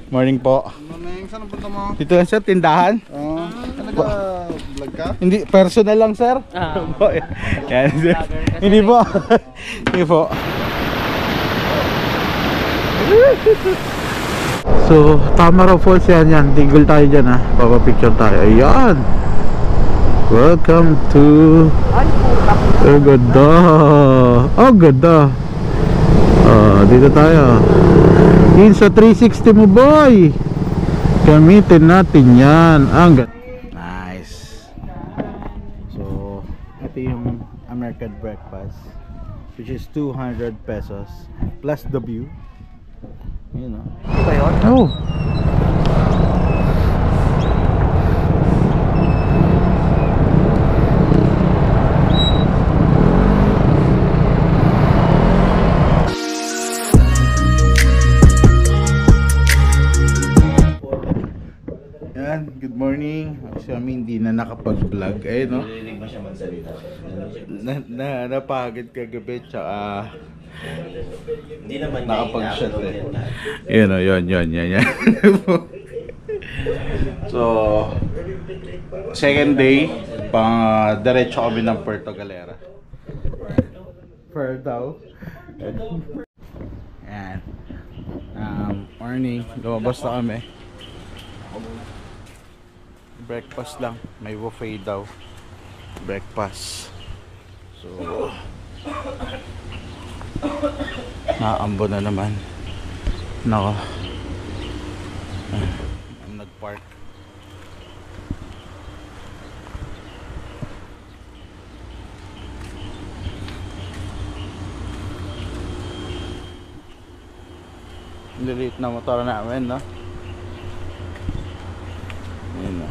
Morning po. Morning, saan ang punta mo? Dito lang sir, tindahan. Nag-vlog ka? Hindi, personal lang sir. Yan, sir. Hindi po. Hindi po. So, Tamaraw Falls yan. Tigol tayo dyan ha. Papapicture tayo. Ayan. Welcome to... Oh, ganda. Oh, ganda. Dito tayo. Yun sa 360 mo boy. Gamitin natin yan. Ang ganda. Nice. So, ito yung American breakfast, which is 200 pesos plus the view. You know. Ito ba yun? Oh. Yan, good morning. Kasi kami hindi na nakapag-vlog. Ayun, no? Narinig mo siya magsalita. Napagod kagabi, tsaka Hindi naman niya nakapag-shot eh. ina-upload Yun o, yan. So, second day, pang diretso kami ng Puerto Galera. Puerto. Yan. Morning, lumabas na kami. Breakfast lang, may buffet daw. Breakfast. So, naambo na naman. Nako. Ang nagpark. Lilit na motor namin, no? Yun, no?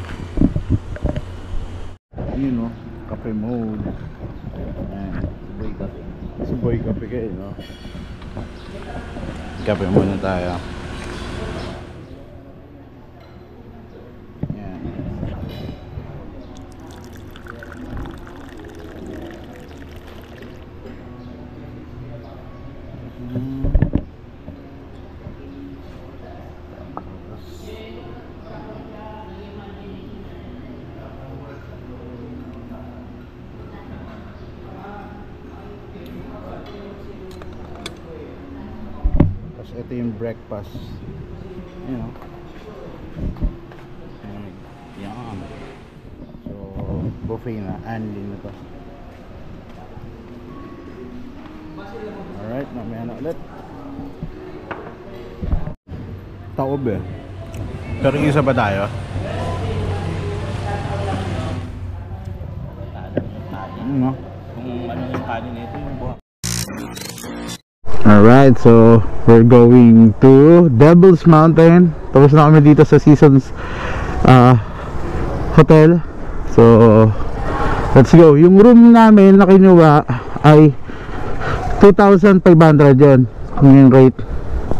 Yun, no? Cafe mode. Ayan, Suboy Cafe. Suboy Cafe kayo, no? Kape muna tayo. Yan. Ito yung breakfast, you know. Yan. So buffet na, anli na to. Alright, mamaya na ulit. Taob eh. Pero isa pa tayo. No? Kung ano yung kanin nito yung buha. Alright, so we're going to Devil's Mountain. Tapos na kami dito sa Seasons Hotel. So let's go. Yung room namin na kinuha ay 2,500 yun, yung rate.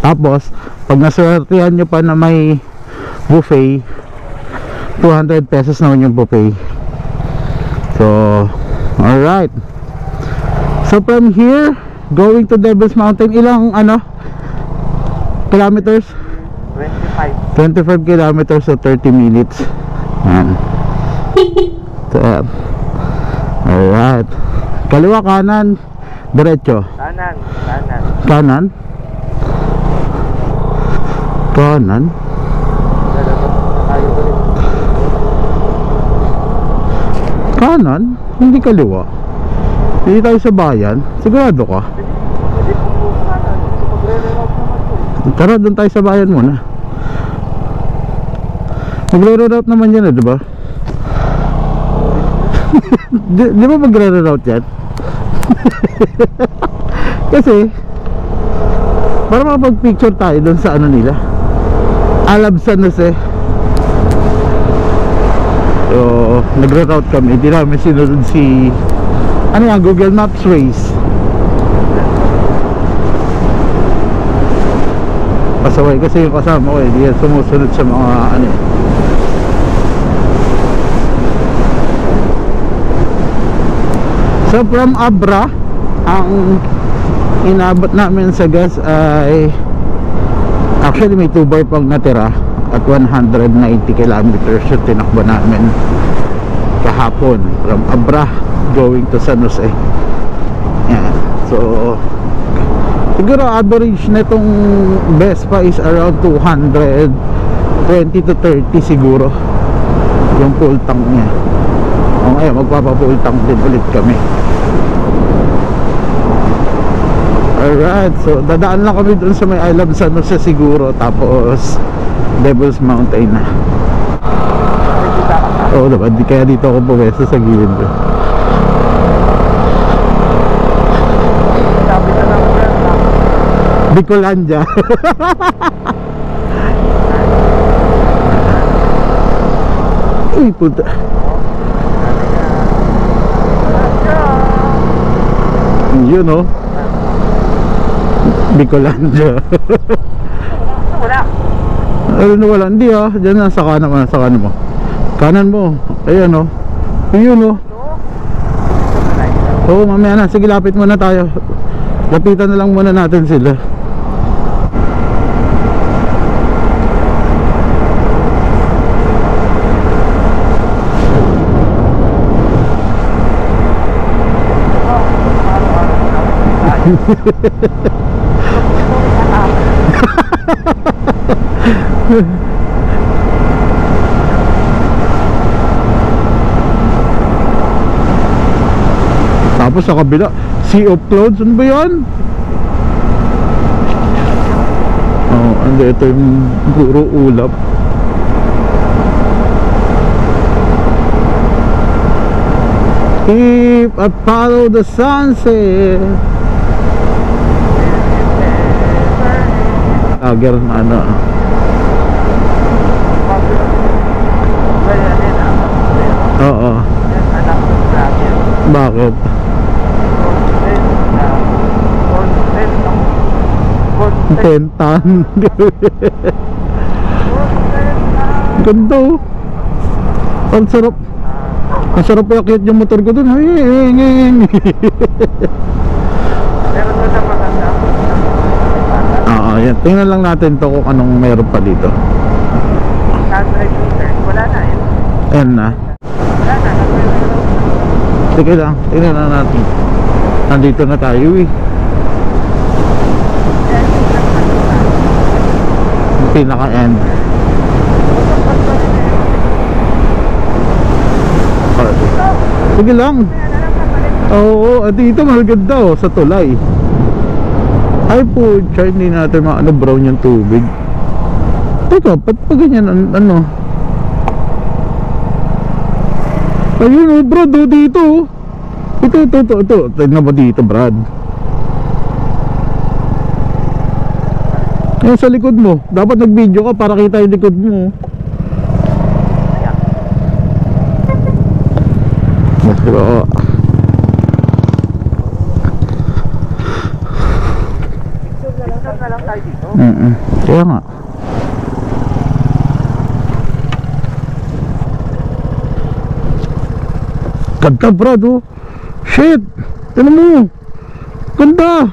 Tapos pag naswertihan nyo pa na may buffet, 200 pesos naman yung buffet. So alright, so from here going to Devil's Mountain, ilang kilometers? 25 kilometers, so 30 minutes. Yan. So, alright, kaliwa, kanan, diretso? Kanan? Hindi kaliwa. Hindi tayo sa bayan. Sigurado ka? Tara, doon tayo sa bayan muna. Magre-reroute naman yan, di ba? Di ba magre-reroute yan? Kasi para makapag-picture tayo doon sa ano nila, Alab San Jose. So nagre-route kami. Hindi namin sinunod si Google Maps Waze. Pasaway kasi yung kasama ko, hindi yan sumusunod sa mga So from Abra, ang inabot namin sa gas ay Actually may 2 bar pang natira at 190 kilometers yung tinakbo namin kahapon from Abra going to San Jose. Yan. So siguro average na itong Vespa is around 220 to 30 siguro yung full tank niya. O ngayon magpapa full tank din ulit kami. Alright, so dadaan lang kami dun sa may I Love San Jose siguro, tapos Devil's Mountain na. Oo diba, kaya dito ako pumesto sa gilid ko. Bicolandia. Uy puta. Yun o, Bicolandia. Wala. Ano wala, hindi ah. Diyan na, sa kanan mo, sa kanan mo. Kanan mo, ayan o. Yun o. Oo, mamaya na, sige lapit muna tayo. Lapitan na lang muna natin sila. Tapos sa kabila, Sea of Clouds, ano ba yan? Oh, ando ito yung puro ulap. If I follow the sunset. Agar na ano. Oo. Bakit? Tentan. Ganda oh. Ang sarap. Ang sarap i-akyat yung motor ko dun. Oo, yan. Tingnan lang natin to kung anong meron pa dito. Wala na yun. Ayan na. Wala na. Sige lang, tingnan na natin. Nandito na tayo eh. Yung pinaka-end. Sige lang. Oo, at dito maganda oh, sa tulay. Ay po, try hindi natin maano brown yung tubig. Teka, ba't pa ganyan ano? Ayun oh, Brad oh, dito oh. Ito. Tignan mo dito, Brad. Yan sa likod mo. Dapat nag-video ka para kita yung likod mo. Pero kaya nga. Ganda, Brad oh. Shit, tignan mo. Ganda.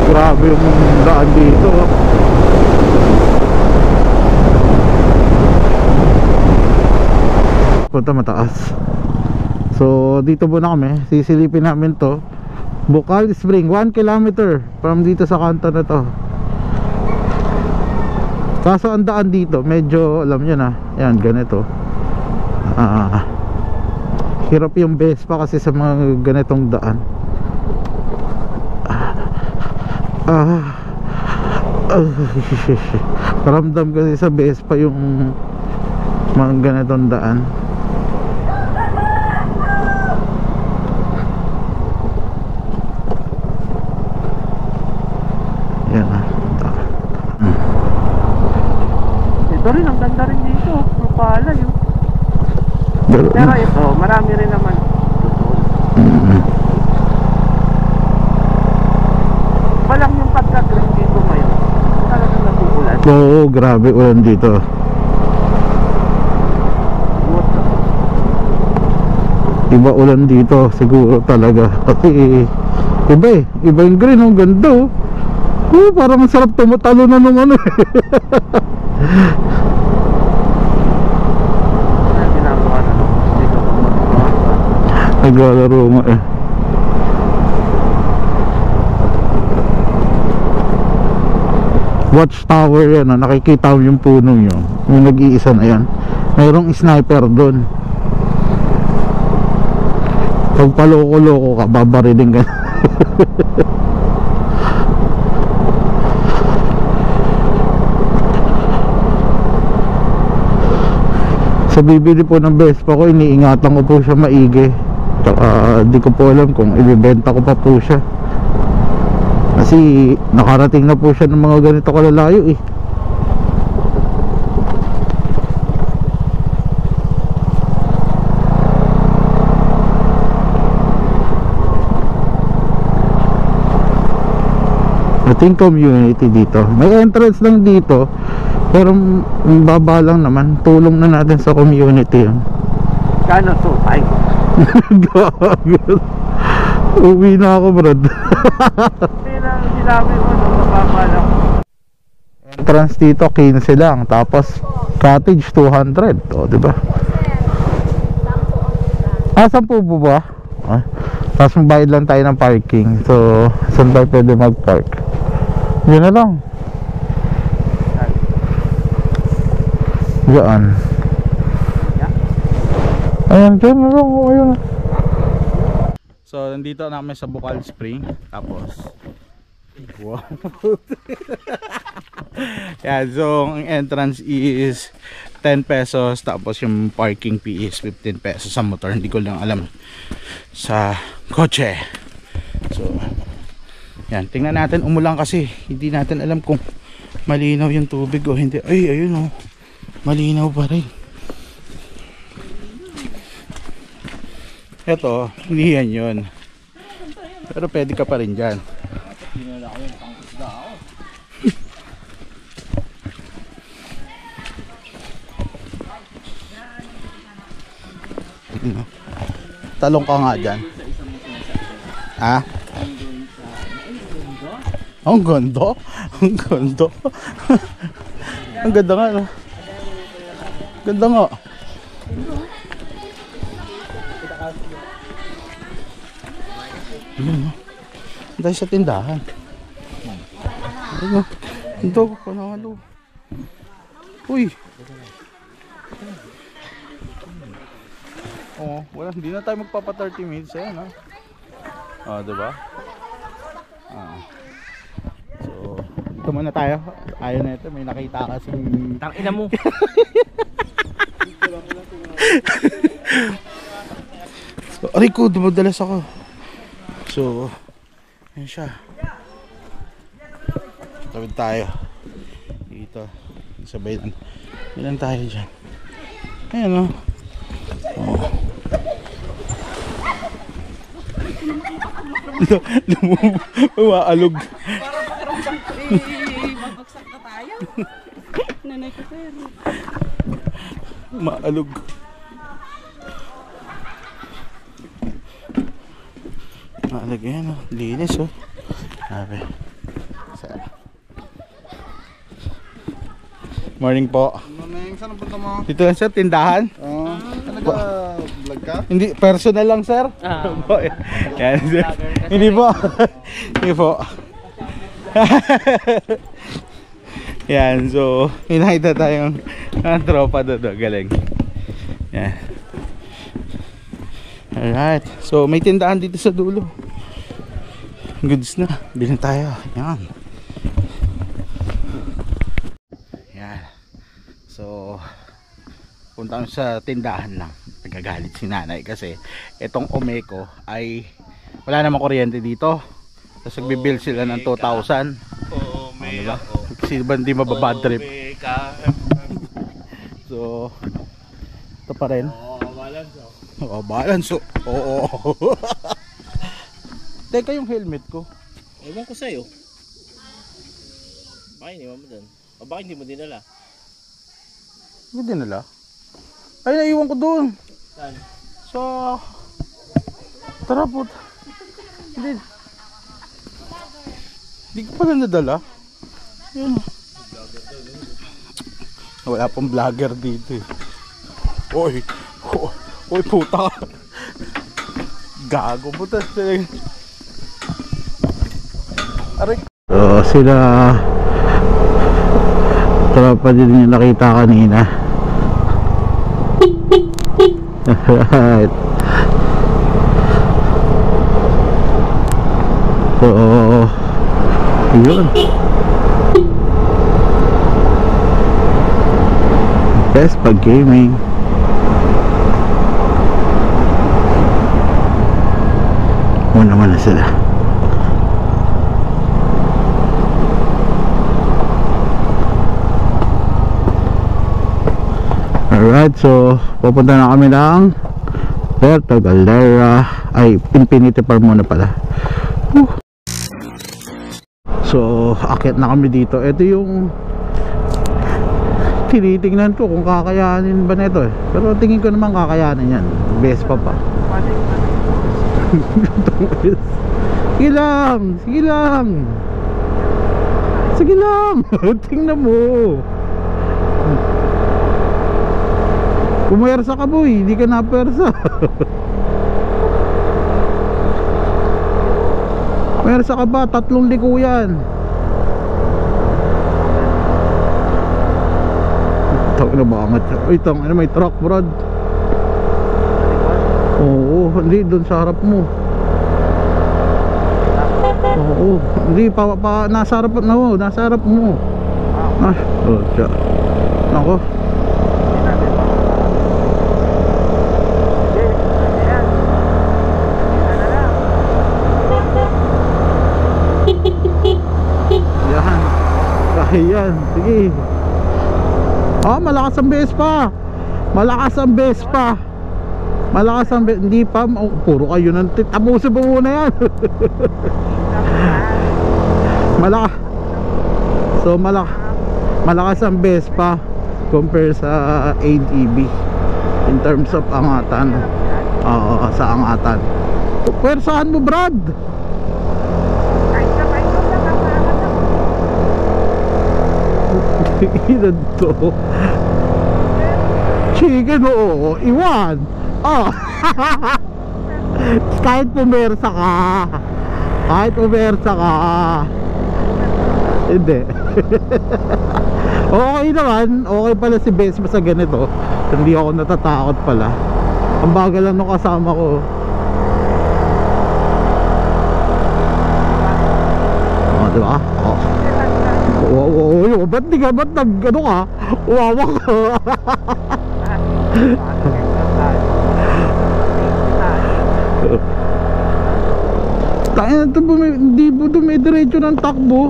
Grabe yung daan dito. Punta mataas. So dito muna kami. Sisilipin namin to. Bukal Spring, 1 kilometer from dito sa kanto na to. Kaso ang daan dito medyo, alam nyo na, yan ganito. Hirap yung Vespa kasi sa mga ganitong daan. Ramdam kasi sa Vespa yung mga ganitong daan. Yan na. Ito rin, ang ganda rin dito. Lupala yun. Pero ito, marami rin naman. Walang yung pagka-green dito ngayon. Talagang nag-uulan. Oo, grabe ulan dito. Iba ulan dito siguro talaga. Kasi iba eh. Iba yung green, ang ganda oh. Parang ang sarap tumatalo na nung ano eh. Ginagawa na no? Dito pa magpapagawa. Naglalaro nga eh. Watchtower yan, nakikita mo yung punong yun, yung nag-iisa na yan. Mayroong sniper doon. Pag paloko-loko ka, babarilin ka. Sa bibili po ng Vespa ko, iniingatan ko po siya maigi. Di ko po alam kung ibibenta ko pa po siya. Kasi nakarating na po siya ng mga ganito kalalayo eh. Ating community dito. May entrance lang dito. Pero baba lang naman. Tulong na natin sa community yun. Kano so, ay? Gagal. Uwi na ako, brad. Sinabi mo, napapalang. Entrance dito 15 lang, tapos cottage 200. O, diba? 10 po ba? Tapos magbayad lang tayo ng parking. So, saan tayo pwede mag-park? Yun na lang. Diyan. Ayan, dyan na lang. Ayun. So, nandito namin sa Bukal Spring. Tapos wow. Yeah, so ang entrance is 10 pesos. Tapos yung parking fee is 15 pesos sa motor. Hindi ko lang alam sa kotse. So, yan, tingnan natin. Umulan kasi. Hindi natin alam kung malinaw yung tubig o hindi. Ay, ayun o. Malinaw pa rin. Eto, hindi yan yun. Pero pwede ka pa rin dyan. Talong ka nga dyan. Ha? Ang ganda. Ang ganda. Ang ganda nga no. Ganda nga. Dahil sa tindahan. Ayun. Ito, panalo. Uy. Oh, wala, hindi na tayo magpapa 30 minutes eh, no? Oh, diba? So, ito muna tayo. Ayaw na ito, may nakita kasing Tangina mo. So, aray ko, dumadalas ako. So, yan siya. Tawid tayo. Dito. Sabay lang. Ilan tayo dyan. Ayan o. Oh. Umaalog. Parang pakiramdam ko magbagsak na tayo. Nanay ko sir. Umaalog. Umaalog yan o. Linis o. Sabi. Morning po. Morning, saan ang punta mo? Dito lang sir, tindahan. Vlog ka? Hindi, personal lang sir. Yan, sir. Hindi po. Hindi po. Yan, so hinahita tayong tropa doon. Galing. Yan. Alright, so may tindahan dito sa dulo. Goods na, bilhin tayo. Yan. Yan. So punta kami sa tindahan lang. Nagagalit si nanay kasi itong Omeco ay wala namang kuryente dito. Tapos nagbibill sila ng 2,000. Diba? Kasi ba hindi mababad trip? So ito pa rin. Balance. Oo. Teka, yung helmet ko. Ewan ko sa'yo. Bakit iniwan mo dun? O bakit hindi mo dinala? Hindi dinala? Ay, naiwan ko doon. Saan? Sa... Tara po. Hindi ko pala nadala. Yan. Wala pong vlogger dito eh. Oy puta. Gago puta. Aray. So sila tropa din yung nakita kanina. Right. So yun. Best pag gaming. Una naman na sila. Alright, so pupunta na kami ng Puerto Galera. Ay, Infinity Farm muna pala. So akit na kami dito. Ito yung tinitingnan ko kung kakayanin ba nito eh. Pero tingin ko naman kakayanin yan. Best pa. Sige lang. Tingnan mo. Pumayarsa ka boy, hindi ka napersa. Pumayarsa ka ba? 3 liko yan. Tawag na bangat. Uy, may truck brad. Oo, hindi doon sa harap mo. Oo, hindi nasa harap mo. Oh, siya. Nako. Yan, sige. Malakas ang Vespa. Hindi pa, puro kayo nang tapusin mo muna yan. Malakas ang Vespa compare sa ADB in terms of angatan. Sa angatan. Pwersahan mo Brad. Ilan to? Chicken, oo. Iwan. Kahit pumersa ka. Hindi. Okay naman. Okay pala si Vespa sa ganito. Hindi ako natatakot pala. Ang bagal lang nung kasama ko. Diba? Ba't nag-ano ka? Uwawa ka. Tayo na ito, hindi mo dumidiretso ng takbo.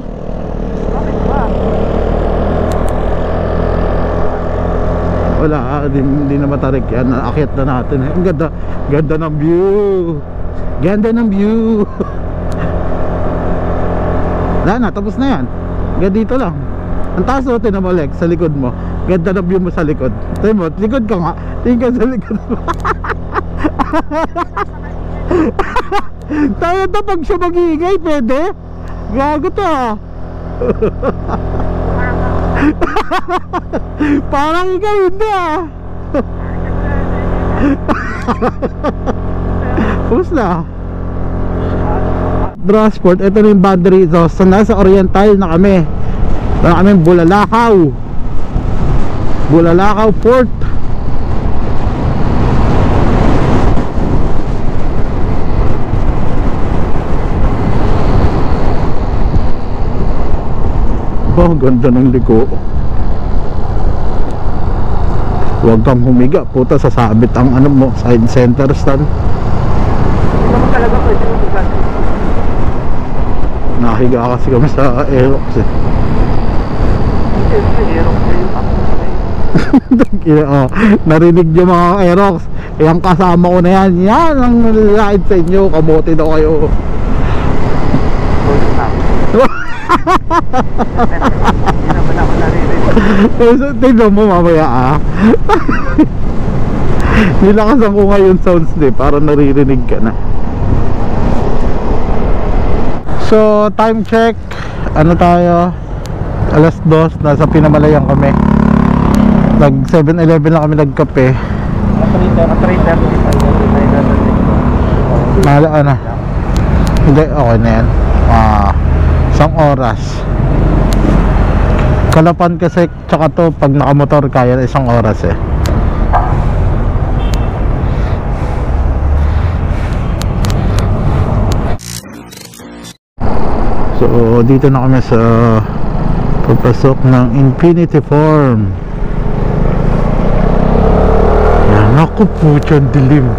Wala, hindi na matarik yan. Akit na natin. Ang ganda ng view. Wala na, tapos na yan. Hanggang dito lang. Ang taas o, tinan mo Lex, sa likod mo. Ganda na view mo sa likod. Tingin mo, likod ka nga. Tingin ka sa likod mo. Tayo na pag siya mag-iingay, pwede? Gago to ah. Parang ikaw hindi ah. Tapos na. Transport, ito na yung boundary. So nasa Oriental na kami. Ito na kami Bulalakaw Port. Oh, ganda ng liko. Huwag kang humiga, puta, sasabit ang ano mo, side center stand. Hindi naman talaga pwede mo bugat. Nahiga kasi kami sa Aerox eh. Siyempre, hero ko yung ako. Oh, narinig yung mga Aerox. Yung kasama ko na yan. Yan ang nalilait sa inyo. Kamote daw kayo. Hindi naman ako naririnig. Tignan mo mamaya ah. Nilakasan ko ngayon sounds di. Parang naririnig ka na. So time check. Ano tayo? Alas 2. Nasa Pinamalayan kami. Nag 7-Eleven lang kami nagkape. Mahala ka na. Hindi, okay na yan. Isang oras. Kalapan kasi tsaka to pag nakamotor kaya na isang oras eh. So dito na kami sa papasok ng Infinity Farm. Yan ako po dyan dilim.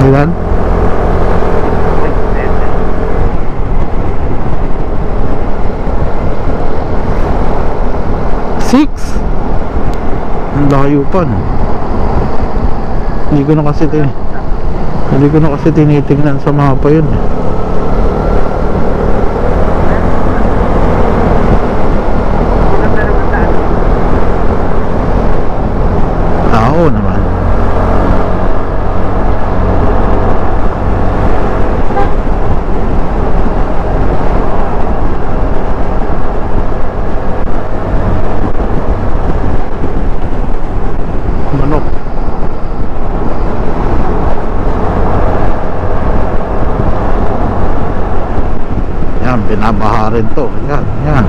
Ilan? Six? Ang layo pa no? Hindi ko na kasi tinitingnan sa mapa yun eh. Oo naman. Manok. Yan, binabaha rin to. Yan.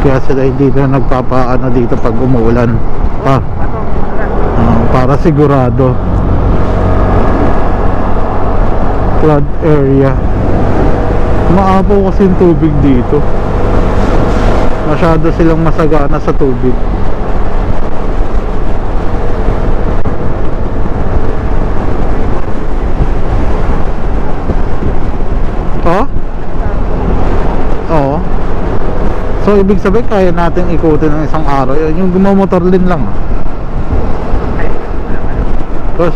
Kaya sila hindi na nagpapaano dito pag umuulan. Para sigurado. Flood area. Maapaw kasi yung tubig dito. Masyado silang masagana sa tubig. Oo. So ibig sabihin kaya natin ikutin ng isang araw. Yung gumamotor din lang. Tapos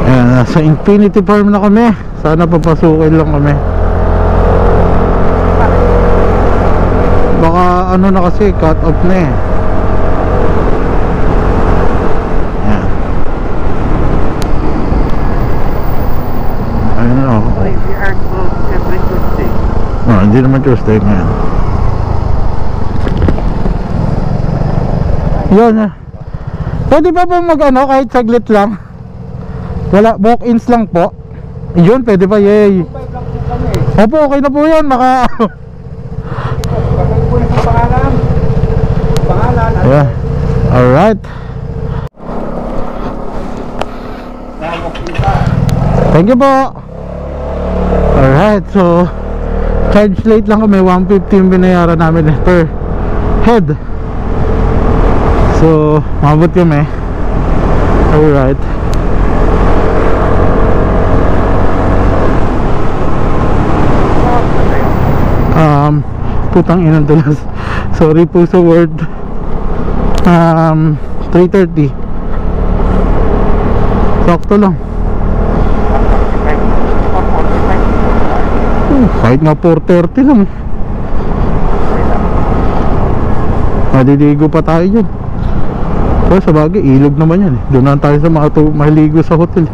ayan, nasa Infinity Farm na kami. Sana papasukin lang kami. Baka ano na kasi cut off na eh. We are closed every Tuesday. Hindi naman Tuesday ngayon. Yun. Pwede pa ba mag ano kahit saglit lang? Wala, walk-ins lang po. Yun, pwede pa, yay. Opo, okay na po yan. Yeah. Alright. Thank you po. Alright, so charge late lang kami. 150 yung binayaran namin per head. So mabot kami. Alright. Putang inang tulas. Sorry po sa word. 3:30. Sakto lang. Kahit nga 4:30 lang. Maliligo pa tayo dyan. Pero sa bagay, ilog naman yan eh. Doon na tayo sa mga mahiligo sa hotel.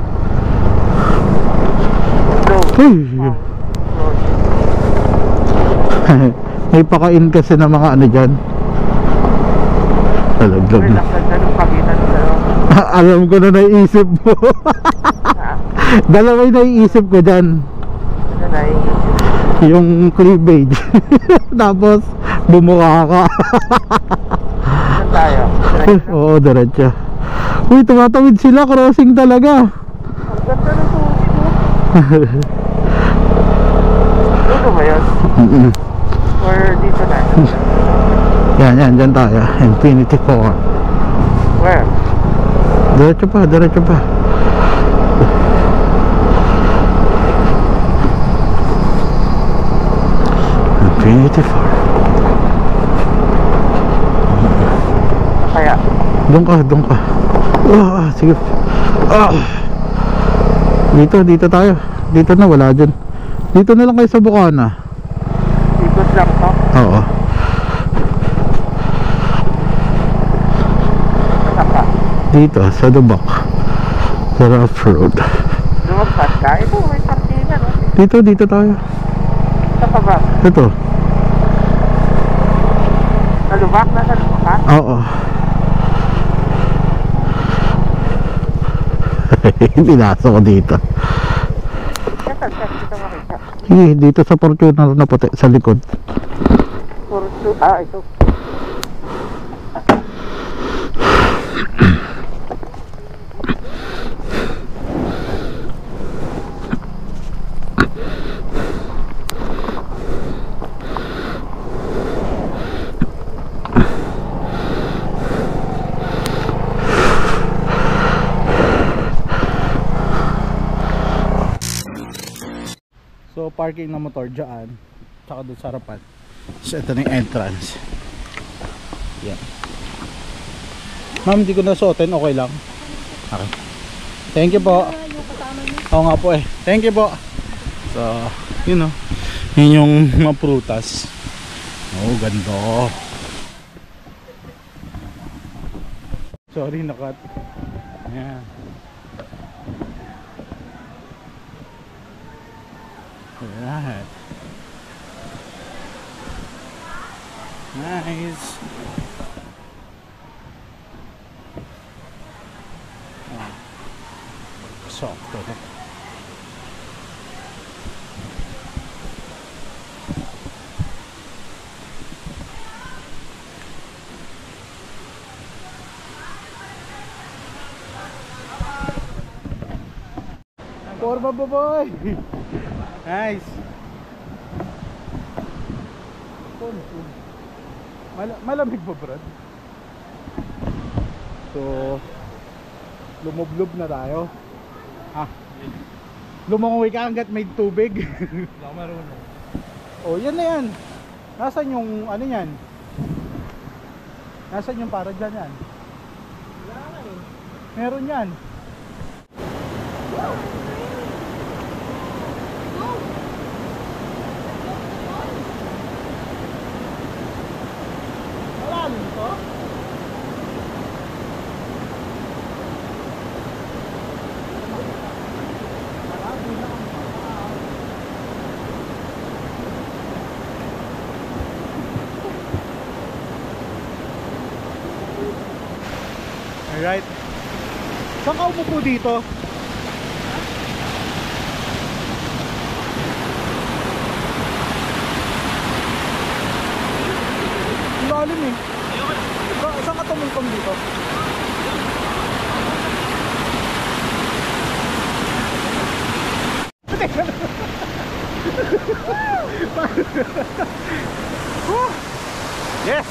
May pakain kasi na mga ano dyan. Talaglag na. Alam ko na naiisip mo. Dalawa yung naiisip ko dyan. yung cleavage. Tapos bumuka ka. Saan tayo? Oo, diretso. Uy, tumatawid sila, crossing talaga. Ang ganda ng tubig mo. Dito ba yun? Or dito na? Yan, dyan tayo. Infinity 4. Where? Diretso pa, diretso pa. Infinity 4. Kaya? Doon ka. Sige. Dito tayo. Dito na, wala dyan. Dito na lang kayo sa Bukana. Ikot lang to? Oo. Saan ka? Dito, sa Dubak. Sa rough road. Lumagpas ka? Ito, may parkingan. Dito tayo. Saan pa ba? Ito. Nalubak na ka? Oo. Pinasok ko dito. Saan kita makita? Sige, dito sa Fortuner na puti, sa likod. Ito. So parking na motor dyan, tsaka doon sa harapan. So ito na yung entrance. Yan. Ma'am, hindi ko nasuotin, okay lang. Okay. Thank you po. Oo nga po eh. Thank you po. So, yun o. Yun yung mga prutas. Oh, ganda. Sorry, nakat. Yan. Alright. Nice. Soft. Forma boy. Nice. Malamig ba, Brad? So, lumublob na tayo. Lumangoy ka hanggat may tubig. Hindi ako marunong. Oh, yan na yan. Nasaan yung ano yan? Nasaan yung para dyan yan? Wala ka eh. Meron yan. Malalim to? Alright. Saan ka umupo dito? Lalim eh. Saan ka tumulpang dito? Yes!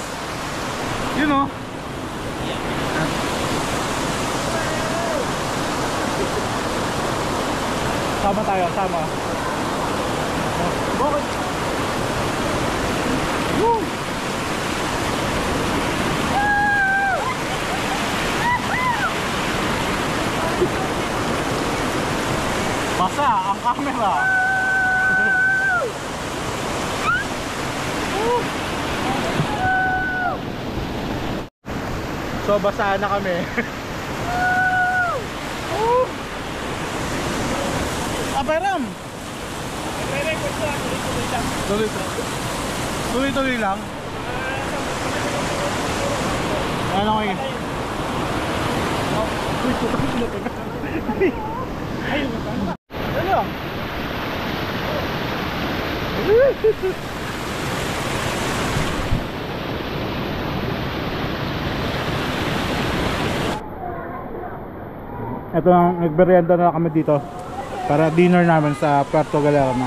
You know. Sama tayo, sama. Bakit? Woo! Basa ang camera. So basa na kami. Aperam. Tuloy lang. Ano ko yun? Uy, putang ina. Ayun. Ano? Ito ang nagberyenda na kami dito para dinner namin sa Puerto Galera na.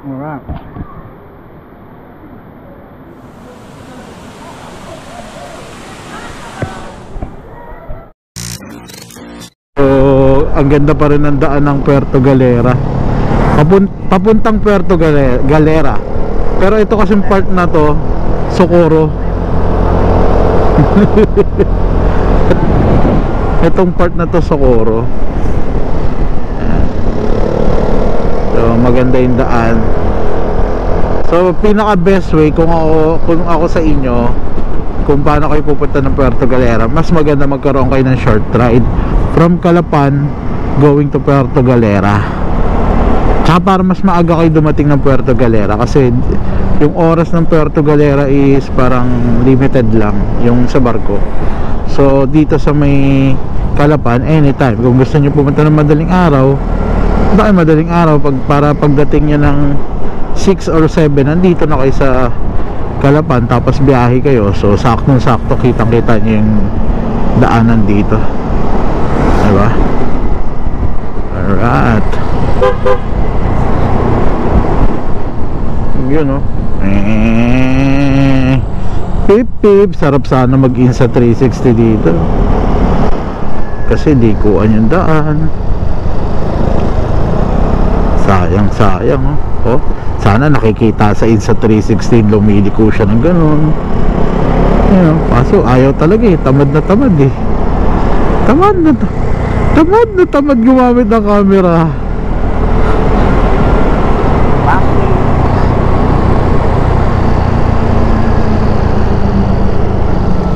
Alright. So, ang ganda pa rin ng daan ng Puerto Galera. Papuntang Puerto Galera. Pero ito kasing part na to, Socorro. Itong part na to, Socorro. So, maganda yung daan. So, pinaka best way kung ako sa inyo, kung paano kayo pupunta ng Puerto Galera, mas maganda magkaroon kayo ng short ride from Calapan going to Puerto Galera. Tsaka para mas maaga kayo dumating ng Puerto Galera, kasi yung oras ng Puerto Galera is parang limited lang yung sa barko. So dito sa may Calapan, anytime kung gusto nyo pumunta ng madaling araw, para pagdating nyo ng 6 or 7 nandito na kayo sa Calapan, tapos biyahe kayo. So saktong sakto, kitang kita nyo yung daanan dito, diba? Alright, yun, pip pip. Sarap sana mag-insta 360 dito kasi di kuan yung daan. Sayang oh. Sana nakikita sa Insta 360 lumiliko siya ng ganun. Kaso ayaw talaga eh. Tamad na tamad eh. Tamad gumamit ng camera.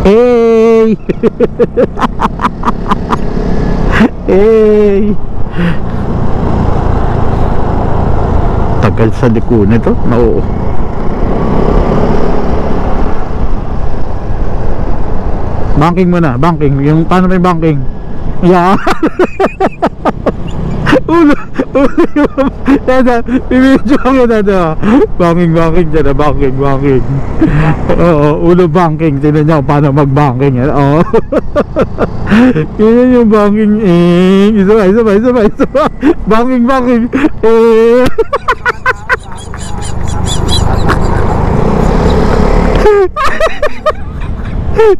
Hey! Hey! Tagal sa liko nito. No. Banking muna, banking. Yung paano may banking? Yeah. ulo i-video ko na banking dyan na, banking oo, ulo banking. Tignan nyo paano mag-banking yan. Oo. Yun yung banking. Isa pa banking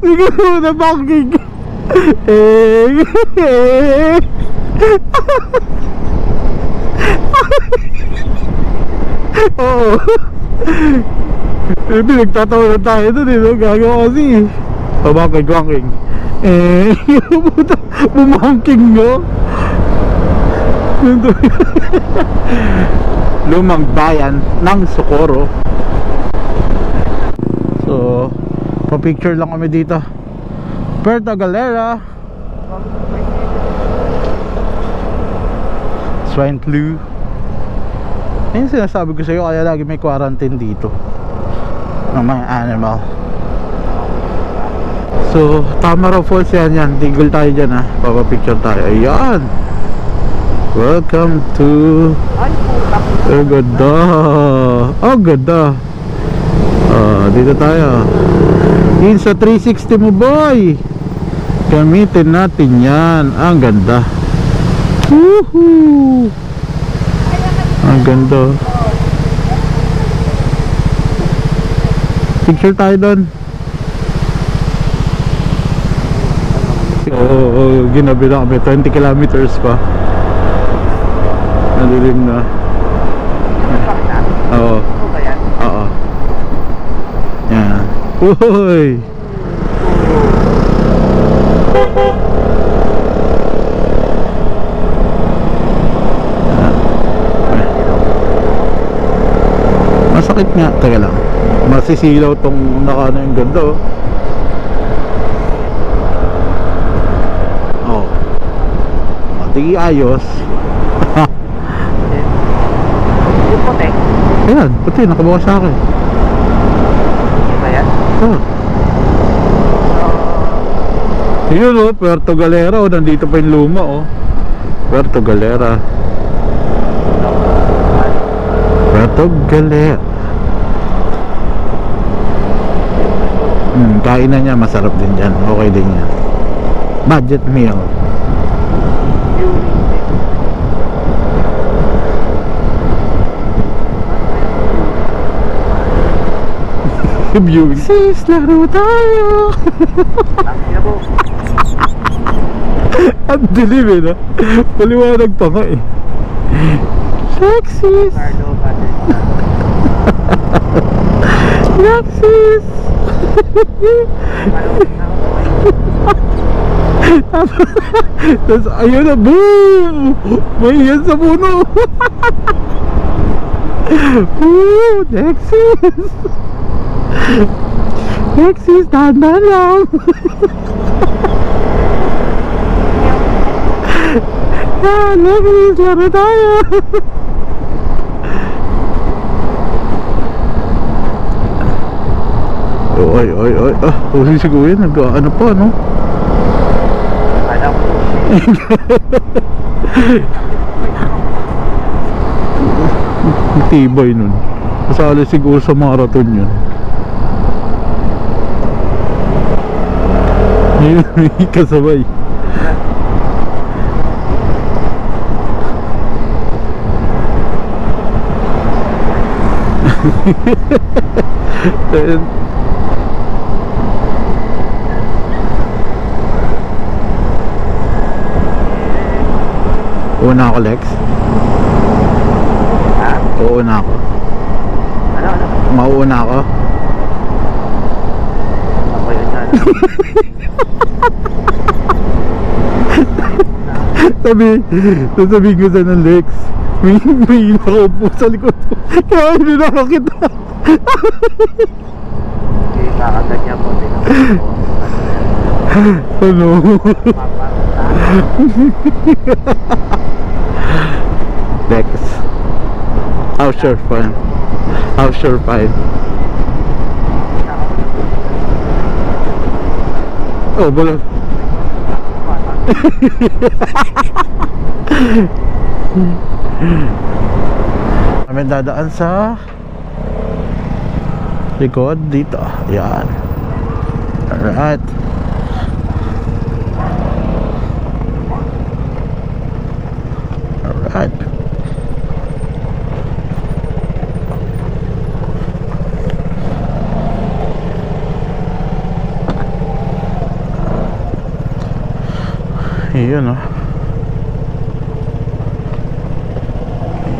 siguro na banking. Oo. Nagtatawa na tayo dun eh, no? Gagawa kasi banking. Puta, bumangking mo. Lumang bayan ng Socorro. So, pa-picture lang kami dito. Puerto Galera. Swine flu. Ayun sinasabi ko sa'yo, kaya lagi may quarantine dito ng mga animal. So, Tamaraw Falls yan. Tigil tayo dyan ha. Papapicture tayo. Ayan. Welcome to... Oh, ganda. Oh, ganda. Dito tayo. Yun sa 360 mo, boy. Gamitin natin yan. Ang ganda. Woohoo! Ang ganda. Picture tayo doon. Oo, ginabi na kami. 20 kilometers pa. Nadilim na. Oo. Oo. Yan. Uy! Masakit nga. Teka lang. Masisilaw tong nakano yung ganda oh. Oh. Di ayos. Yung puti. Ayan, puti. Nakabawa sa akin. Ba yan? Oh. Yun oh, Puerto Galera oh, nandito pa yung luma oh. Puerto Galera. Puerto Galera. Kainan niya masarap din dyan. Okay din yan. Budget meal. Viewing. Sis, laro tayo. Ang dilim eh no? Paliwanag pa nga eh. Lexis. Lexis. Tapos ayun na, boom! May yan sa puno. Woo! Lexis. Lexis, dahan-dahan lang. Ah, Lexis, laro tayo. Oy, huli si Kuya, nag-ano pa, no? Alam ko. Tibay nun. Kasali siguro sa marathon yun. Yun, may kasabay. Una ako, Lex. Ha? Uuna ako. Ano? Mauuna ako. Ako yun na. Sabihin ko sa ng Lex, may nakaupo sa likod. Kaya hinunaka kita. Hindi, kakaganyan mo din ako. Ano? Lex, how's your fun? How's your fun? Oh, bola. Kami dadaan sa likod dito. Yan. Alright. Alright. Yun oh.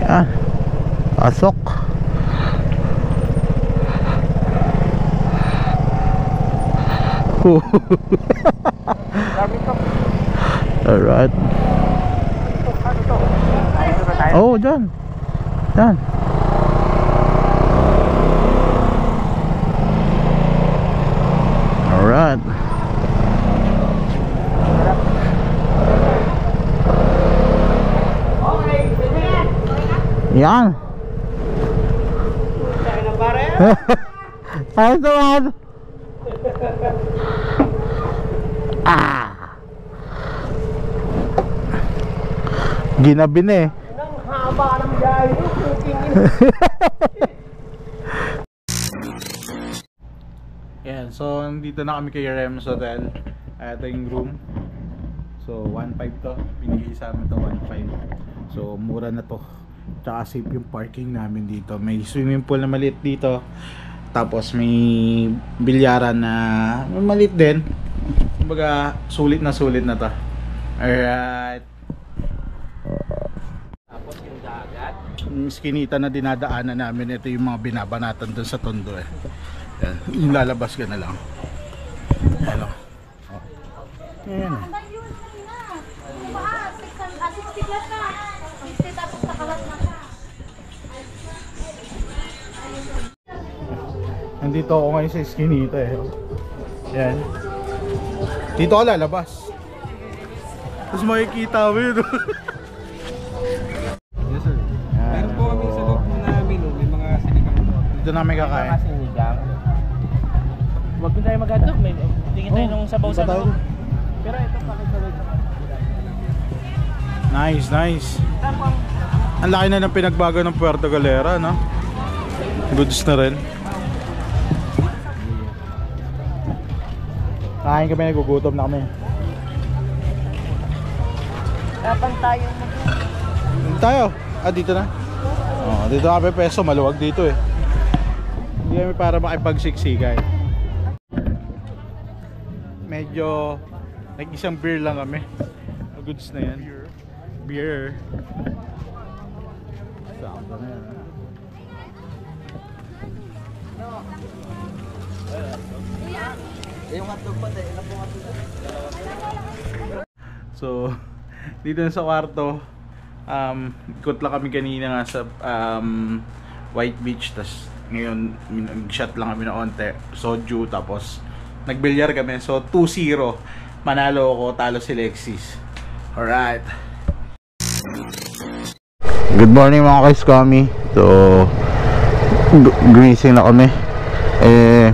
Ayan. Pasok. Alright. Oh, dyan. Dyan. Alright. Yan. Ayos naman. Ginabi na eh. Nang haba ng biyahe nyo, Yan, so nandito na kami kay Rems Hotel. Ito yung room. So 1.5 to. Binigay sa amin to 1.5. So mura na to. Tsaka safe yung parking namin dito. May swimming pool na maliit dito. Tapos may bilyaran na maliit din. Kumbaga sulit na to. Alright. Tapos yung dagat. Yung skinita na dinadaanan namin, ito yung mga binabanatan dun sa tondo eh. Yan. Yung lalabas ka na lang. Ano? Oh. Yan. Nandito ako ngayon sa skinita eh. Yan. Dito ako lalabas. Tapos makikita mo yun. Yes sir. Meron po kami sa loob na menu, may mga sinigang po. Dito namin kakain. Sinigang. Huwag din tayo mag-hotdog, tingin tayo nung sabaw sa loob. Pero ito pakituloy sa Nice, nice. Ang laki na ng pinagbago ng Puerto Galera, no? Goods na rin. Kain kami, nagugutom na kami. Dapat tayo Tayo? Ah, dito na? Oh, dito kami peso, maluwag dito eh. Hindi kami para makipagsiksikan. Medyo nag-isang beer lang kami. Goods na yan. Beer. Sakto na yan. So, dito na sa kwarto, ikot lang kami kanina nga sa White Beach. Tas ngayon nag-shot lang kami na onte, soju, tapos nagbilyar kami. So 2-0, manalo ako, talo si Lexis. Alright, good morning mga kaiskami. So gumising na kami.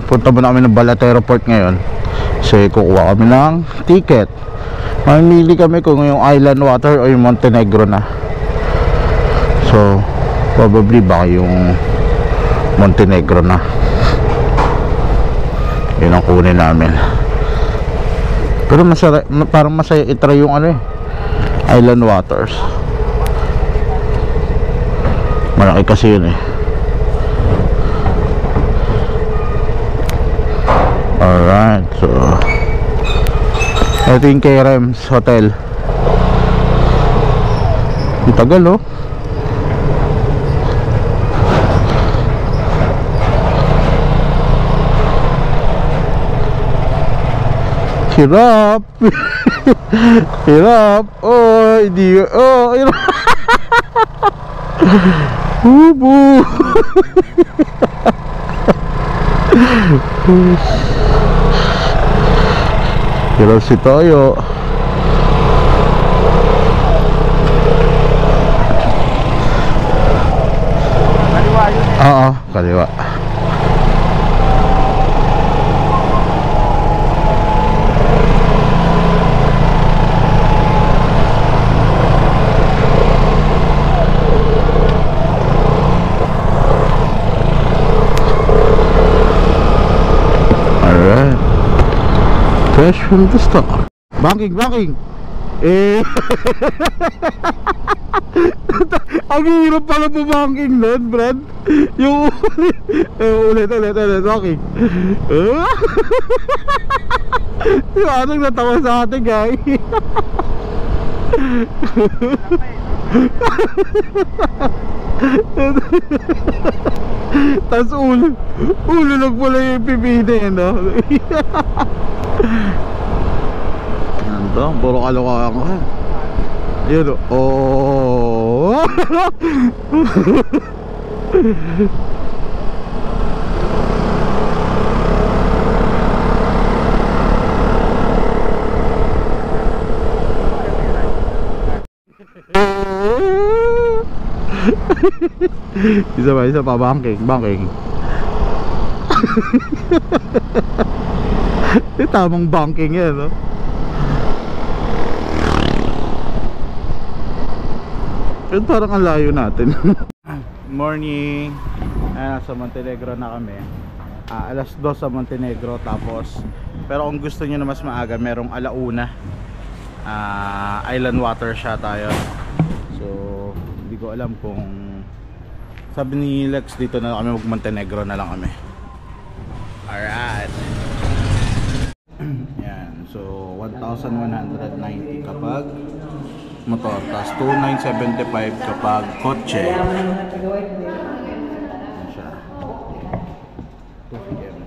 Punta muna kami ng Balatero Port ngayon. So kukuha kami ng ticket. Mamili kami kung yung Island Water o yung Montenegro na. So probably baka yung Montenegro na. Yun ang kunin namin. Pero masaya, parang masaya itry yung ano eh, Island Waters. Malaki kasi yun eh. Alright, so ito yung K-Rems Hotel. Ang tagal oh. Hirap. Hirap. Oh, hindi. Oh, hirap. Hubo. Hirap si Toyo. Kaliwa yun eh. Oo, kaliwa. Alright. Fresh from the store. Banking, banking. Ang hirap pala po banking nun, Brad. Yung ulit, banking. Yung anong natawa sa atin, guys. Tas ulo lang pala yung pipili, no? Ano to? Puro kalokohan ka. Yun, oh. Isa pa, banking. Tamang banking yan, no? Pero parang ang layo natin. Morning. Sa Montenegro na kami. Alas 2 sa Montenegro. Tapos, pero kung gusto nyo na mas maaga, merong alauna. Island water siya tayo. So hindi ko alam kung, sabi ni Lex dito na kami, mag Montenegro na lang kami. Alright. Yan, so 1,190 kapag motor, tas 2,975 kapag kotse. Yan siya. 2 PM.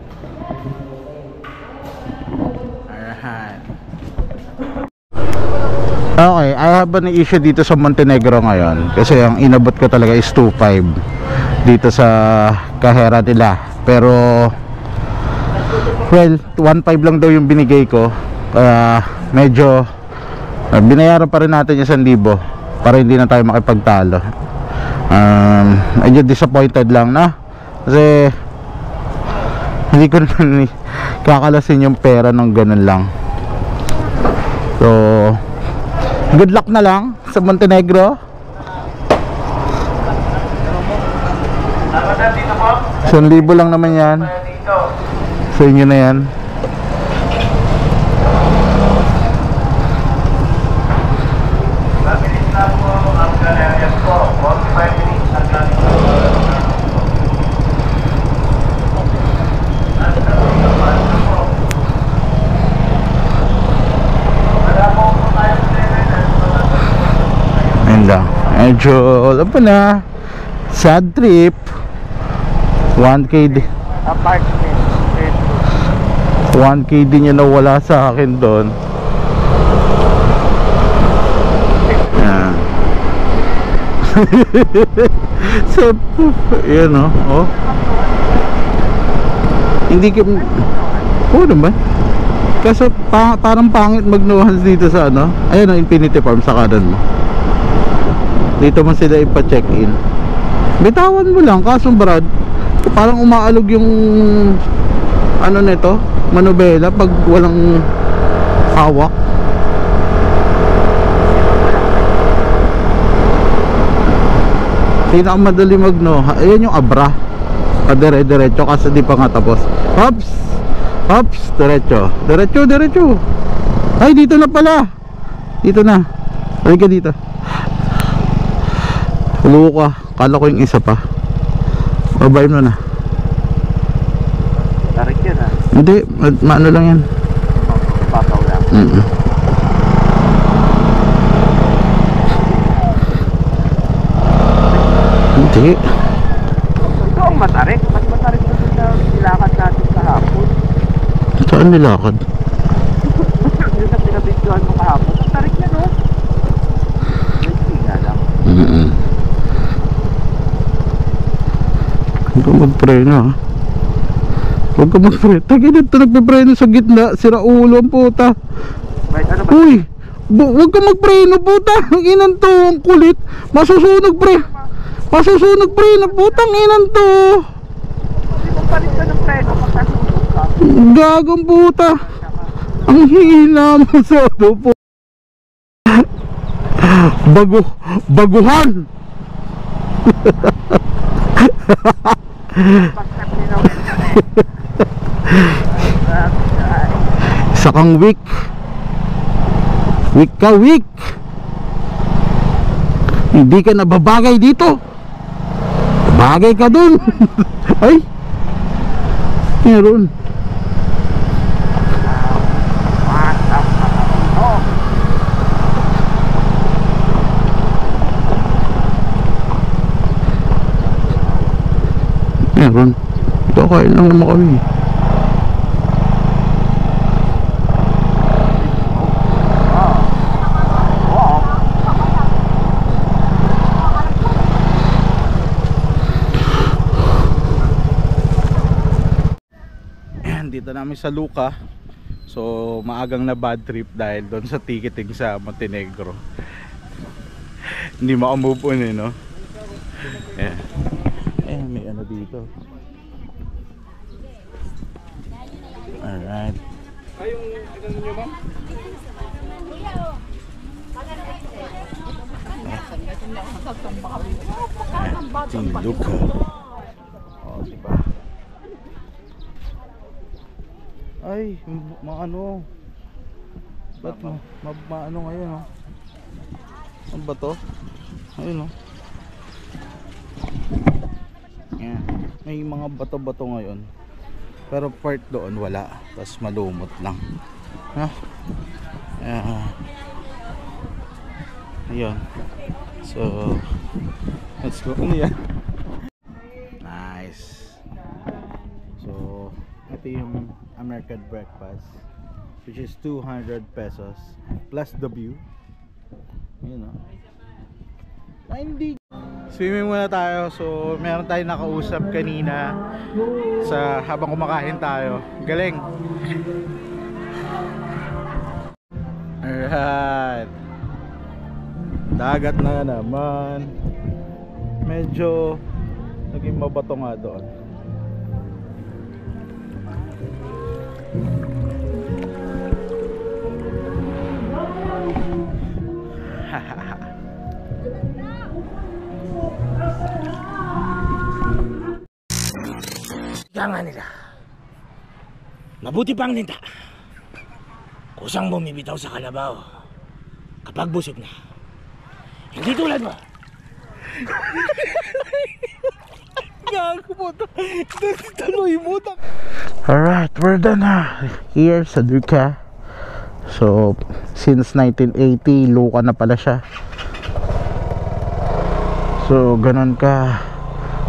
Alright. Okay, I have an issue dito sa Montenegro ngayon. Kasi ang inabot ko talaga is 2.5 dito sa kahera nila. Pero well, 1.5 lang daw yung binigay ko. Kaya medyo binayaran pa rin natin yung 1,000 para hindi na tayo makipagtalo. Medyo disappointed lang na. Kasi hindi ko naman kakalasin yung pera ng ganun lang. So good luck na lang sa Montenegro. 1,000 lang naman yan. Sa inyo na yan. Ayun lang. Medyo alam pa na. Sad trip. 1K din. Apartment. 1K din yung nawala sa akin doon. Yan. So, yan o. Oh. Hindi ka... Oo naman. Kaso parang pangit mag-nuance dito sa ano. Ayan o, Infinity Farm sa kanan mo. Dito mo sila ipa-check-in. Bitawan mo lang, kaso Brad, parang umaalog yung ano nito, manobela pag walang hawak. Pinakamadali magno. Ayan yung Abra. Padire-diretso kasi di pa nga tapos. Hops! Hops! Diretso. Diretso, diretso. Ay, dito na pala. Dito na. Halika dito. Luka. Kala ko yung isa pa. Babayin mo na. Tarik yan ah. Hindi, maano lang yan. Papaw lang. Hindi. Ito ang matarik. Mas matarik na sa nilakad natin kahapon. Saan nilakad? Yung na pinabidyohan mo kahapon. Matarik yan oh. Hindi nga lang. Huwag ka magpreno ha. Huwag ka magpreno. Tagin ito nagpipreno sa gitna. Sira ulo ang puta. Right, ano ba? Uy! Huwag ka magpreno puta. Ang inan to. Ang kulit. Masusunog pre. Masusunog pre. Putang inan to. Hindi mo palit ka ng preno pag nasunog ka. Gagong puta. Ang hina mo sa po. Baguhan. Pag-step ninawin ka na eh. Isa kang weak. Weak ka, weak. Hindi ka nababagay dito. Bagay ka dun. Ay, meron. Meron. Ito, kain lang naman kami. Dito namin sa Luka. So maagang na bad trip dahil doon sa ticketing sa Montenegro. Hindi makamove on eh, no? Ayan. Ayan, may ano dito. Alright. Ay, yung ilan nyo ma'am? Team Luka. Oh, diba? Ay, maano. Ba't maano ngayon, oh? Ano ba to? Ayun, oh. Yan. May mga bato-bato ngayon. Pero part doon wala. Tapos malumot lang. Ha? Ayun. So, let's go. Ano yan? Nice. So, ito yung American breakfast, which is 200 pesos plus the view. Ayun, oh. Hindi. Swimming muna tayo. So meron tayong nakausap kanina sa habang kumakain tayo. Galing. Alright. Dagat na naman. Medyo naging mabato nga doon. Ika nga nila, mabuti pang ninta, kusang bumibitaw sa kalabaw kapag busog na. Hindi tulad mo. Alright, we're done na here sa Duca. So, since 1980, luka na pala siya. So, ganun ka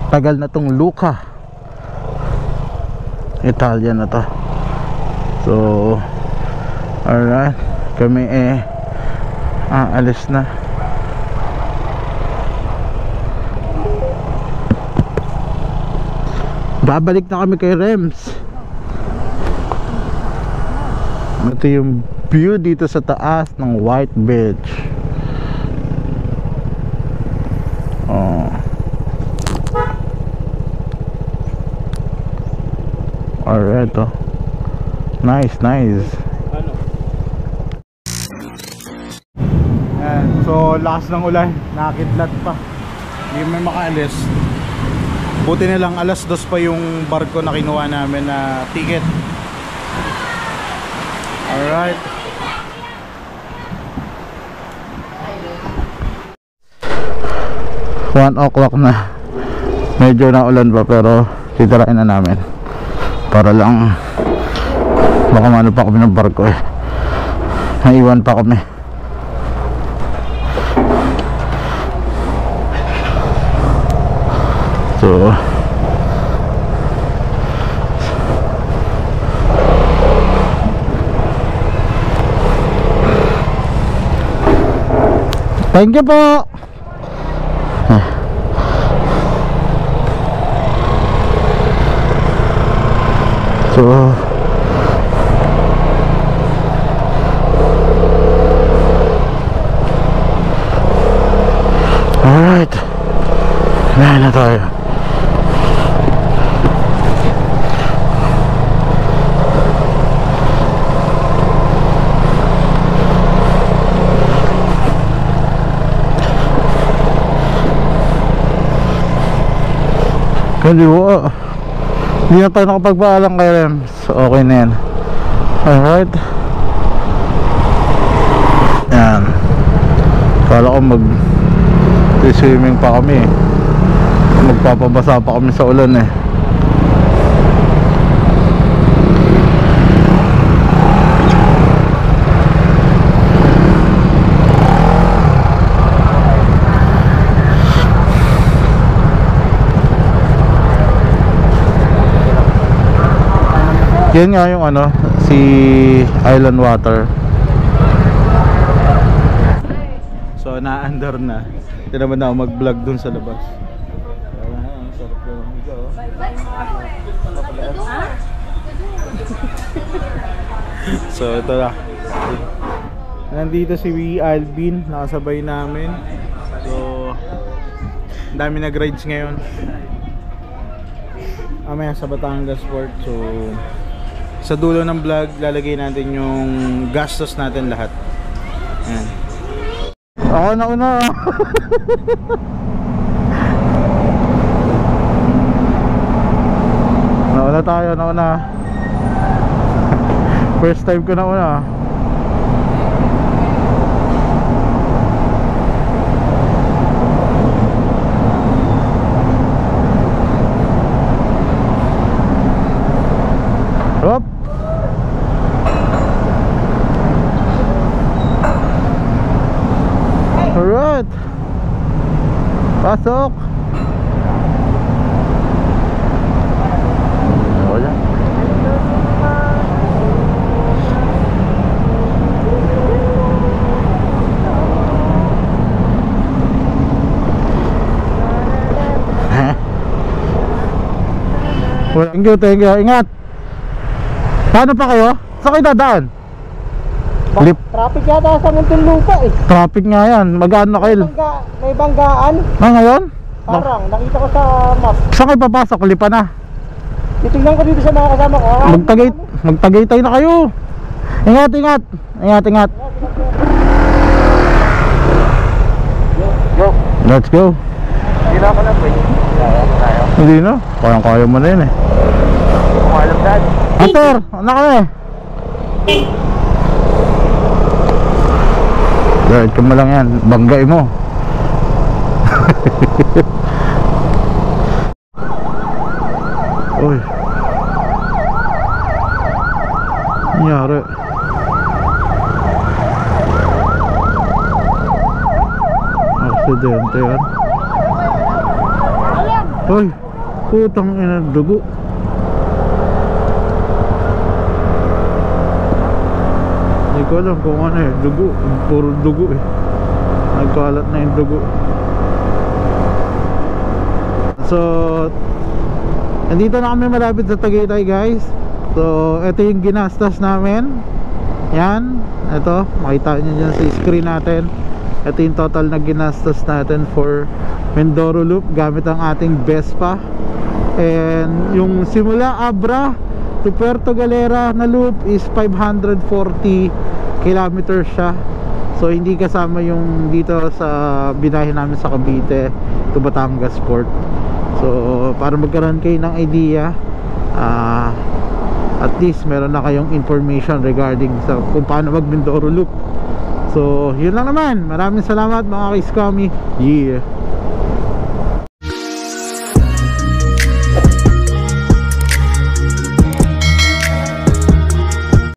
tagal na tong luka. Italian na to. So, alright, kami alis na. Babalik na kami kay Rems. Ito yung view dito sa taas ng White Beach. Oh. Alright, oh. Nice, nice. Ayan, so lakas ng ulan, nakakidlat pa. Hindi may makaalis. Buti na lang 2:00 pa yung barko na kinuha namin na ticket. Alright. One o'clock na. Medyo na ulan pa pero titirain na namin. Para lang baka maano pa kami ng barko eh. Naiwan pa kami. So thank you po. So alright, na tayo. Hindi na tayo nakapagpaalam kay Rems. Okay na yan. Alright. Yan. Kala ko mag-swimming pa kami. Magpapabasa pa kami sa ulan eh. Yan nga yung ano, si Island Water. So na-under na. Hindi naman na ako mag-vlog dun sa labas. Ang sarap ko. So ito na. Nandito si Alvin, nakasabay namin. So ang dami nag-rides ngayon. Mamaya sa Batangas Port. So sa dulo ng vlog, lalagay natin yung gastos natin lahat. Ayan. Ako na una. Nauna tayo, nauna. First time ko na una. Hop. Alright. Pasok. Wala. Thank you. Ingat. Paano pa kayo? Saan kayo dadaan? Traffic yata sa Muntinlupa eh. Traffic nga yan. Magano kayo? May banggaan. Ngayon? Parang, nakita ko sa map. Saan kayo papasok? Lipa na. Titingnan ko dito sa mga kasama ko. Magtagaytay na kayo. Ingat. Let's go. Hindi na ako na po. Tayo. Hindi na. Kaya mo na yun eh. Kung alam dad. Ator, anak kami. Diretso mo lang yan. Banggay mo. Uy. Nangyari. Aksidente yan. Uy. Putang ina, dugo. Hindi ko alam kung ano eh. Dugo. Puro dugo eh. Nagkalat na yung dugo. So nandito na kami malapit sa Tagaytay guys. So ito yung ginastos namin. Yan. Ito. Makita nyo dyan sa screen natin. Ito yung total na ginastos natin for Mindoro Loop gamit ang ating Vespa. And yung simula Abra to Puerto Galera na loop is 540 kilometers siya. So hindi kasama yung dito sa binahe namin sa Cavite to Batangas Port. So para magkaroon kayo ng idea, at least meron na kayong information regarding sa kung paano mag Mindoro Loop. So yun lang naman. Maraming salamat mga ka-Iskami. Yeah.